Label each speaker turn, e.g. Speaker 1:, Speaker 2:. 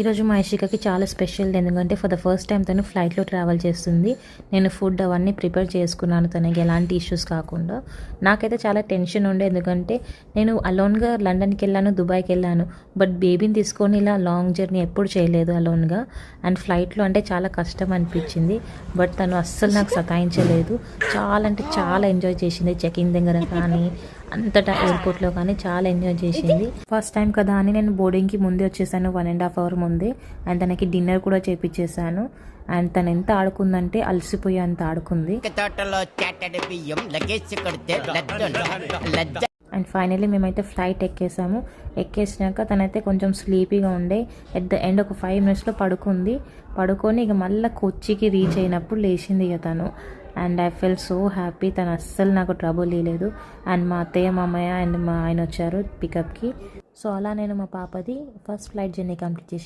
Speaker 1: ఈరోజు మా ఇషికకి చాలా స్పెషల్, ఎందుకంటే ఫర్ ద ఫస్ట్ టైం తను ఫ్లైట్లో ట్రావెల్ చేస్తుంది. నేను ఫుడ్ అవన్నీ ప్రిపేర్ చేసుకున్నాను తనకి ఎలాంటి ఇష్యూస్ కాకుండా. నాకైతే చాలా టెన్షన్ ఉండే, ఎందుకంటే నేను అలోన్గా లండన్కి వెళ్ళాను, దుబాయ్కి వెళ్ళాను, బట్ బేబీని తీసుకొని ఇలా లాంగ్ జర్నీ ఎప్పుడు చేయలేదు అలోన్గా. అండ్ ఫ్లైట్లో అంటే చాలా కష్టం అనిపించింది, బట్ తను అస్సలు నాకు సతాయించలేదు. చాలా అంటే చాలా ఎంజాయ్ చేసింది. చెకింగ్ దగ్గర కానీ అంతటా ఎయిర్పోర్ట్లో కానీ చాలా ఎంజాయ్ చేసింది. ఫస్ట్ టైం కదా అని నేను బోర్డింగ్కి ముందే వచ్చేసాను, 1.5 hours ముందే. అండ్ తనకి డిన్నర్ కూడా చేపించేసాను. అండ్ తను ఎంత ఆడుకుందంటే అలసిపోయి అంత ఆడుకుంది. అండ్ ఫైనల్లీ మేమైతే ఫ్లైట్ ఎక్కేసాము. ఎక్కేసినాక తనైతే కొంచెం స్లీపీగా ఉండే. ఎట్ ద ఎండ్ ఒక 5 minutesలో పడుకొని ఇక మళ్ళీ కొచ్చికి రీచ్ అయినప్పుడు లేచింది ఇక తను. And I fell so happy. తను అస్సలు నాకు ట్రబుల్ ఇవ్వలేదు. అండ్ మా అత్తయ్య, మామయ్య అండ్ మా ఆయన వచ్చారు పికప్కి. సో అలా నేను మా పాపది ఫస్ట్ ఫ్లైట్ జర్నీ కంప్లీట్ చేసి